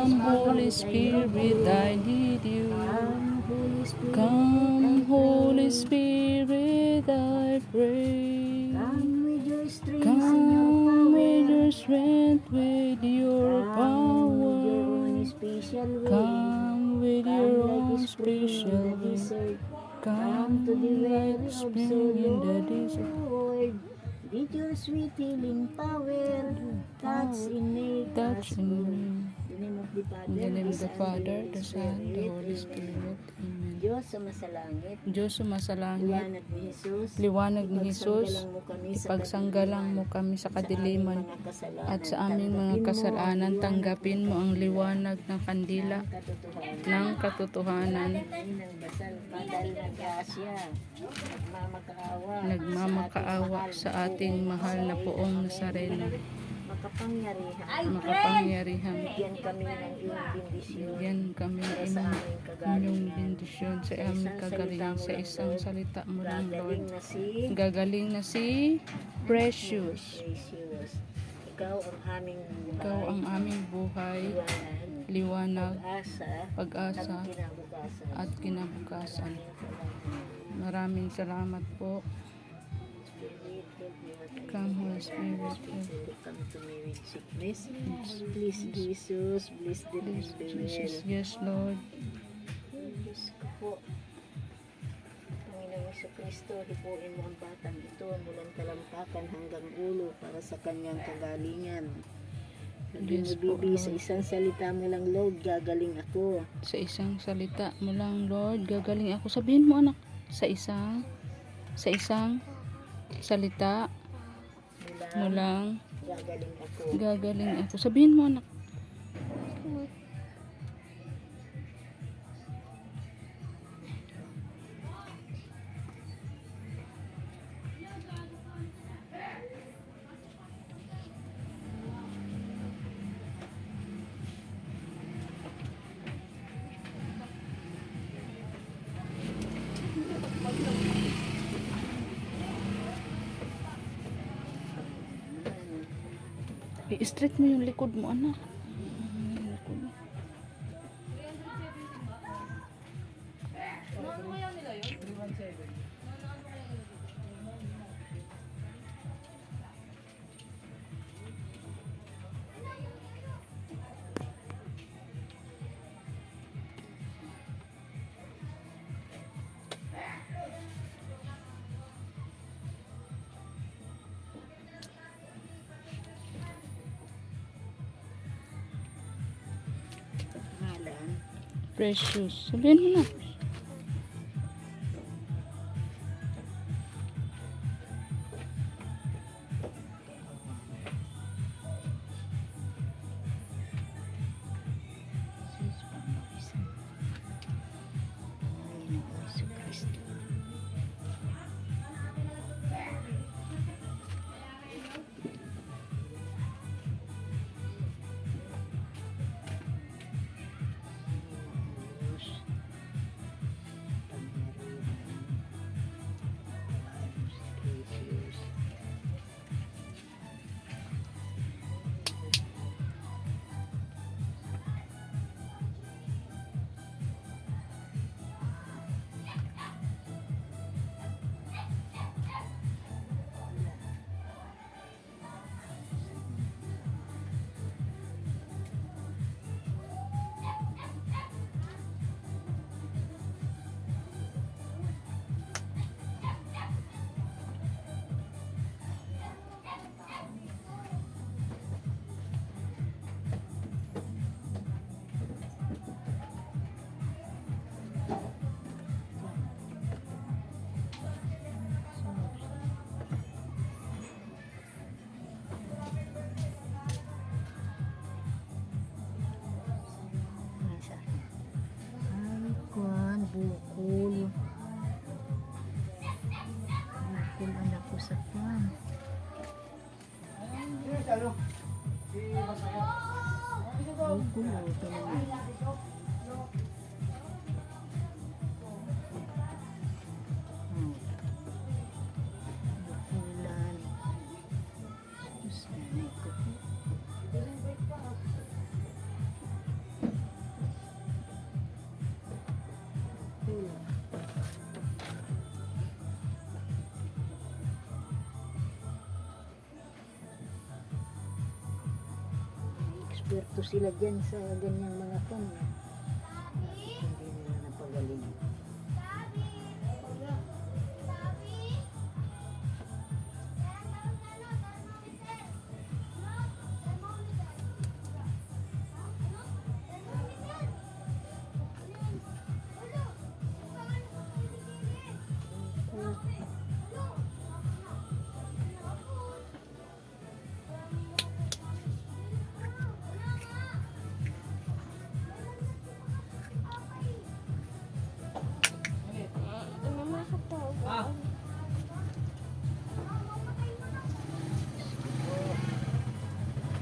Come, Holy Spirit, I need you. Come, Holy Spirit, I pray. Come with your strength, with your power. Come with your own special way. Come like spring in the desert. With your sweet healing power, touch in me. In the name of the Father, the Son, the Holy Spirit. Amen. Diyos sa masalangit, Diyos sumasalangit, liwanag ni Jesus, liwanag ni Jesus, ipagsanggalang mo kami sa kadiliman at sa aming mga kasalanan, tanggapin mo ang liwanag ng kandila ng katotohanan. Nagmamakaawa sa ating mahal na poong Nazareno. Makapangyarihan. Bigyan kami ng iyong bendisyon. Bigyan kami ng inyong bendisyon sa aming kagalingan sa isang salita mo lang, Lord. Gagaling na si Precious. Ikaw ang aming buhay, liwanag, pag-asa, at kinabukasan. Maraming salamat po. Come, Holy Spirit. Come to me with sickness. Please, Jesus, bless the Jesus. Yes, Lord. Diyos ko po. Panginoong Jesucristo, hipuin mo ang batang ito mulang talampakan hanggang ulo para sa kanyang kagalingan. Yes, Bibi, sa isang salita mo lang, Lord, gagaling ako. Sa isang salita mo lang, Lord, gagaling ako. Sabihin mo, anak, sa isang salita mo lang, gagaling ako. Sabihin mo, anak. I-straight mo yung likod mo, anak. Precious. Sabihin mo na. Bukol. Bukol anak ko sa kwan. Bukol o ito naman. Bukulan. Sanay ko po. eksperto sila dyan sa ganyang mga kanya. Bakit hindi nila napagaling?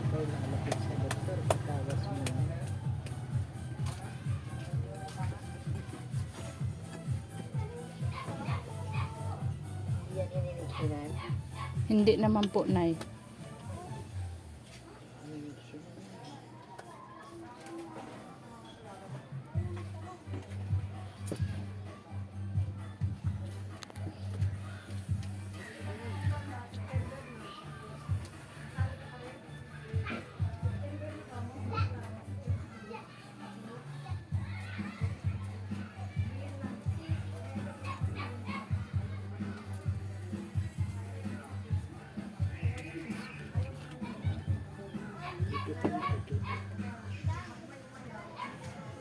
Ikaw nakalapit sa doktor, patawas mo. Yan ininiksunan. Hindi naman po, Nay. Ininiksunan.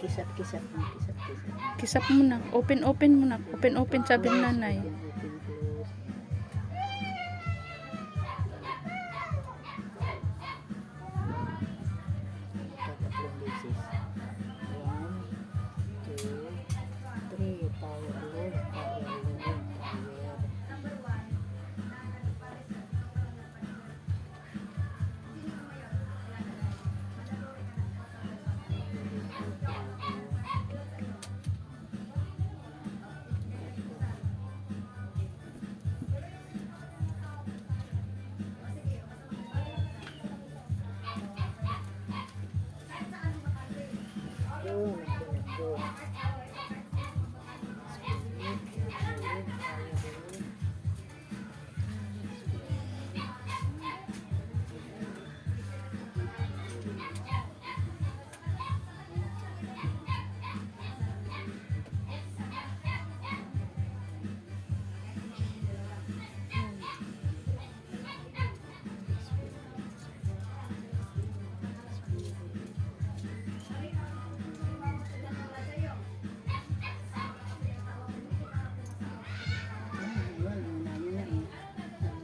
Kisap-kisap mo, kisap-kisap. Kisap mo na. Open mo na. Open sabi ng nanay. Open, close. Tatatlong beses. 1, 2, 3. Power load, power load, power. Yun, yun.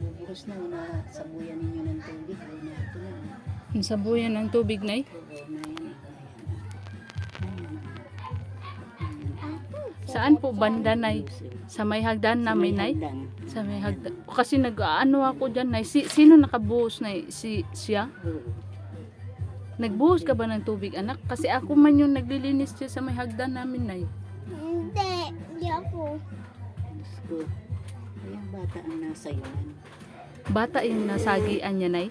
Bubuhos na, sabuyan ninyo ng tubig. Ay na ito na. Ang sabuyan ng tubig, Nay. Oo, na yan. Saan po banda, Nay? Sa may hagdan namin, Nay? Sa may hagdan. Kasi nag-ano ako dyan, Nay. Sino nakabuhos, Nay? Siya? Nagbuhos ka ba ng tubig, anak? Kasi ako man yung naglilinis siya sa may hagdan namin, Nay. Hindi ako. Gusto. Ayan, bata ang nasa yun. Bata yung nasagian niya, Nay.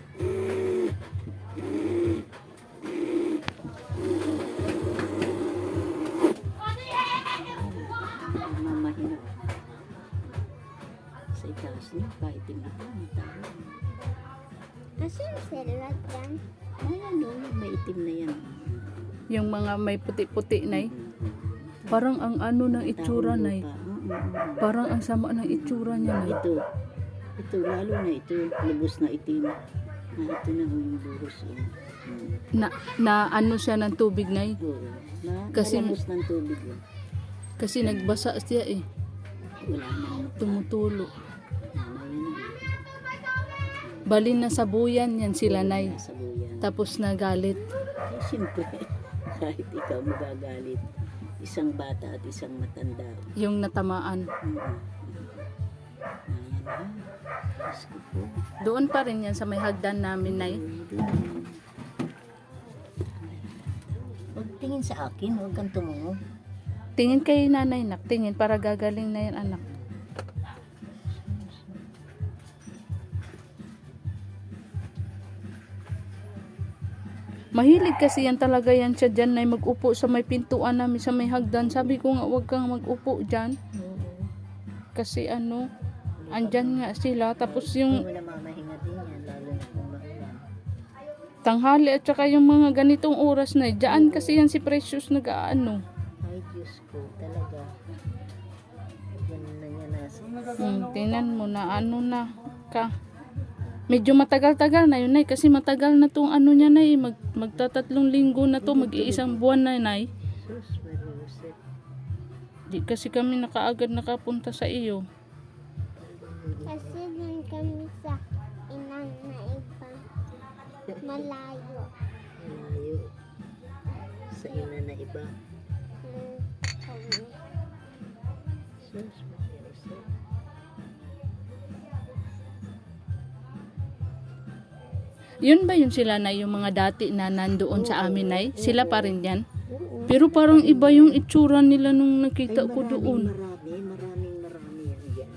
Mamahina. Sa itaas niya, kahit tinaka, ang tao. Asan yung selat yan? Ayan, no, may itim na yan. Yung mga may puti-puti, Nay. Parang ang ano ng itsura, Taong Nay. lupa. Parang ang sama ng itsura niya, Nay. Ito, lalo na ito, lubos na itim. Ito na yung buhos. Na ano siya ng tubig, Nay. Kasi- Malamos ng tubig. Yun. Kasi nagbasa siya eh. Wala na. Tumutulo. Yan. Bali na sabuyan yan sila, Nay. Sa buyan. Tapos nagalit. Siyempre, kahit ikaw magagalit, isang bata at isang matanda. Yung natamaan. Ayan na. Diyos ko po. Doon pa rin yan sa may hagdan namin, Nay. Huwag tingin sa akin, huwag kang tumungo. Tingin kay nanay, nak. Tingin para gagaling na yan, anak. Mahilig kasi yan talaga yan siya dyan, Nay. Mag-upo sa may pintuan namin, sa may hagdan. Sabi ko nga, huwag kang mag-upo dyan. Kasi ano, andyan nga sila. Tapos Hindi yung mo na mamahinga din yan, lalo na kung maulan. Tanghali at saka yung mga ganitong oras na. Diyan kasi yan si Precious nag-aano. Ay, Diyos ko, talaga. Ganun na niya nasa. Tingnan mo na ano na ka. Medyo matagal-tagal na yun, Nay. Kasi matagal na tong ano niya, Nay. Magtatatlong linggo na to. Mag-iisang buwan na, Nay. Sus, Mariusep. Di kasi kami nakaagad nakapunta sa iyo. Kasi dun kami sa inang na iba. Malayo. Malayo. Sa ina na iba. Kami. Sus, Mariusep. Yun ba yun sila na yung mga dati na nandoon sa amin, Nay? Sila pa rin yan? Oo. Pero parang iba yung itsura nila nung nakita ko doon. Marami yan dyan.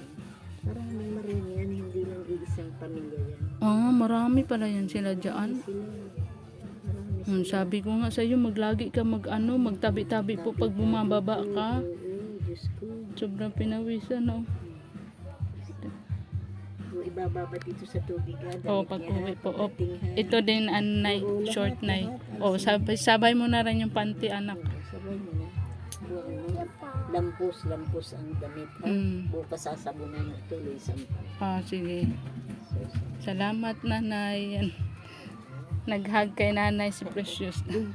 Marami yan. Hindi lang iisang pamilya yan. Marami pala yan sila dyan. Sila. Marami Sabi ko nga sa'yo, maglagi ka magtabi-tabi po pag bumababa ka. Oo, Diyos ko. Sobrang pinawisan, no? Kung ibababa dito sa tubig ha. Pag uwi po. Ito din, Nay, short, Nay. Sabay mo na rin yung panty, anak. Sabay mo na. Lampos ang damit ha. Bukas sasabunan na tuloy sa Sige. Salamat, Nanay. Nag-hug kay Nanay si Precious. Doon,